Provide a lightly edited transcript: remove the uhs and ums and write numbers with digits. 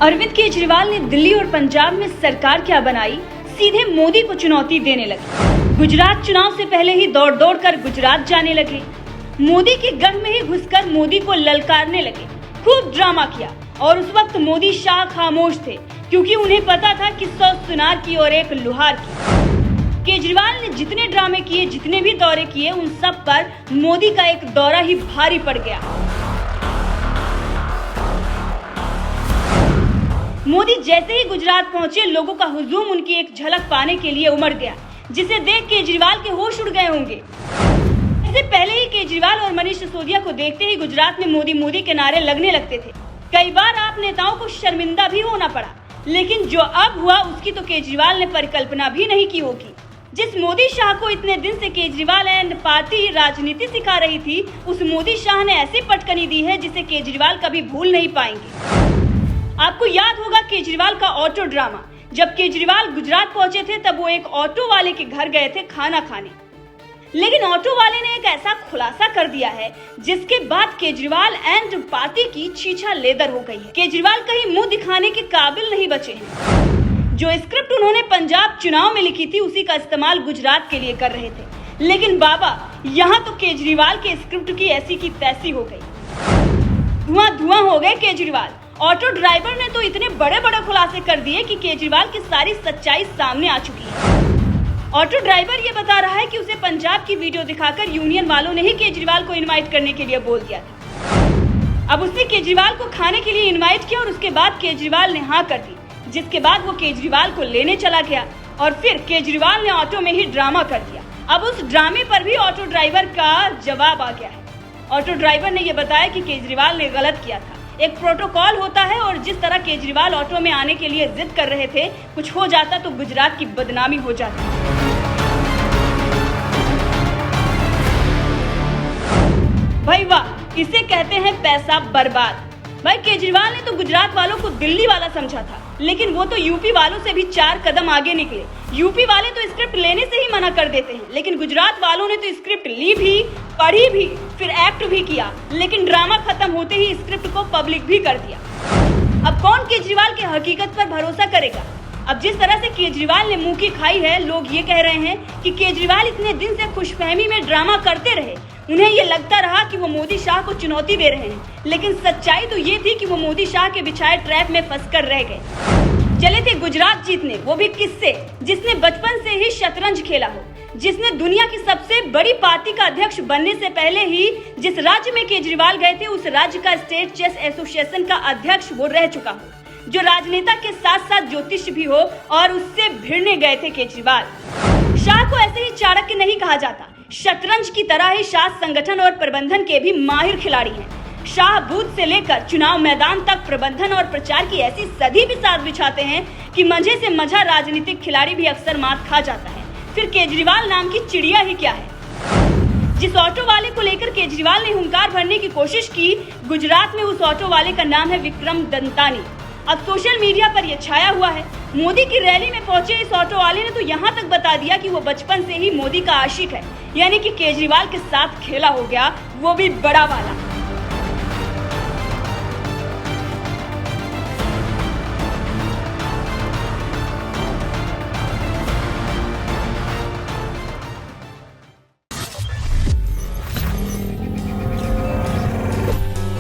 अरविंद केजरीवाल ने दिल्ली और पंजाब में सरकार क्या बनाई, सीधे मोदी को चुनौती देने लगे। गुजरात चुनाव से पहले ही दौड़ दौड़ कर गुजरात जाने लगे। मोदी के गढ़ में ही घुसकर मोदी को ललकारने लगे। खूब ड्रामा किया और उस वक्त मोदी शाह खामोश थे, क्योंकि उन्हें पता था कि 100 सुनार की और एक लुहार की। केजरीवाल ने जितने ड्रामे किए, जितने भी दौरे किए, उन सब पर मोदी का एक दौरा ही भारी पड़ गया। मोदी जैसे ही गुजरात पहुंचे, लोगों का हुजूम उनकी एक झलक पाने के लिए उमड़ गया, जिसे देख केजरीवाल के होश उड़ गए होंगे। इससे पहले ही केजरीवाल और मनीष सिसोदिया को देखते ही गुजरात में मोदी मोदी के नारे लगने लगते थे। कई बार आप नेताओं को शर्मिंदा भी होना पड़ा, लेकिन जो अब हुआ उसकी तो केजरीवाल ने परिकल्पना भी नहीं की होगी। जिस मोदी शाह को इतने दिन से केजरीवाल एंड पार्टी राजनीति सिखा रही थी, उस मोदी शाह ने ऐसी पटकनी दी है जिसे केजरीवाल कभी भूल नहीं पाएंगे। आपको याद होगा केजरीवाल का ऑटो ड्रामा। जब केजरीवाल गुजरात पहुंचे थे, तब वो एक ऑटो वाले के घर गए थे खाना खाने, लेकिन ऑटो वाले ने एक ऐसा खुलासा कर दिया है जिसके बाद केजरीवाल एंड पार्टी की छीछा लेदर हो गई है। केजरीवाल कहीं मुंह दिखाने के काबिल नहीं बचे हैं। जो स्क्रिप्ट उन्होंने पंजाब चुनाव में लिखी थी, उसी का इस्तेमाल गुजरात के लिए कर रहे थे, लेकिन बाबा यहाँ तो केजरीवाल के स्क्रिप्ट की ऐसी की तैसी हो गई। धुआं धुआं हो गए केजरीवाल। ऑटो ड्राइवर ने तो इतने बड़े बड़े खुलासे कर दिए कि केजरीवाल की सारी सच्चाई सामने आ चुकी है। ऑटो ड्राइवर ये बता रहा है कि उसे पंजाब की वीडियो दिखाकर यूनियन वालों ने ही केजरीवाल को इनवाइट करने के लिए बोल दिया था। अब उसने केजरीवाल को खाने के लिए इनवाइट किया और उसके बाद केजरीवाल ने हाँ कर दी, जिसके बाद वो केजरीवाल को लेने चला गया और फिर केजरीवाल ने ऑटो में ही ड्रामा कर दिया। अब उस ड्रामे पर भी ऑटो ड्राइवर का जवाब आ गया है। ऑटो ड्राइवर ने यह बताया कि केजरीवाल ने गलत किया था। एक प्रोटोकॉल होता है और जिस तरह केजरीवाल ऑटो में आने के लिए जिद कर रहे थे, कुछ हो जाता तो गुजरात की बदनामी हो जाती। भाई वाह, इसे कहते हैं पैसा बर्बाद। भाई केजरीवाल ने तो गुजरात वालों को दिल्ली वाला समझा था, लेकिन वो तो यूपी वालों से भी 4 कदम आगे निकले। यूपी वाले तो स्क्रिप्ट लेने से ही मना कर देते हैं, लेकिन गुजरात वालों ने तो स्क्रिप्ट ली भी, पढ़ी भी, फिर एक्ट भी किया, लेकिन ड्रामा खत्म होते ही स्क्रिप्ट को पब्लिक भी कर दिया। अब कौन केजरीवाल की हकीकत पर भरोसा करेगा? अब जिस तरह से केजरीवाल ने मुंह की खाई है, लोग ये कह रहे हैं कि केजरीवाल इतने दिन से खुशफहमी में ड्रामा करते रहे, उन्हें ये लगता रहा कि वो मोदी शाह को चुनौती दे रहे हैं, लेकिन सच्चाई तो ये थी कि वो मोदी शाह के बिछाए ट्रैप में फंसकर रह गए। चले थे गुजरात जीतने, वो भी किससे? जिसने बचपन से ही शतरंज खेला हो, जिसने दुनिया की सबसे बड़ी पार्टी का अध्यक्ष बनने से पहले ही जिस राज्य में केजरीवाल गए थे, उस राज्य का स्टेट चेस एसोसिएशन का अध्यक्ष वो रह चुका हो, जो राजनेता के साथ साथ ज्योतिष भी हो, और उससे भिड़ने गए थे केजरीवाल। शाह को ऐसे ही चाणक्य नहीं कहा जाता। शतरंज की तरह ही शाह संगठन और प्रबंधन के भी माहिर खिलाड़ी हैं। शाह बूथ से लेकर चुनाव मैदान तक प्रबंधन और प्रचार की ऐसी सदी भी साथ बिछाते हैं कि मजे से मजा राजनीतिक खिलाड़ी भी अक्सर मात खा जाता है। फिर केजरीवाल नाम की चिड़िया ही क्या है? जिस ऑटो वाले को लेकर केजरीवाल ने हुंकार भरने की कोशिश की, गुजरात में उस ऑटो वाले का नाम है विक्रम दंतानी। अब सोशल मीडिया पर यह छाया हुआ है। मोदी की रैली में पहुंचे इस ऑटो वाले ने तो यहाँ तक बता दिया कि वो बचपन से ही मोदी का आशिक है, यानी कि केजरीवाल के साथ खेला हो गया, वो भी बड़ा वाला।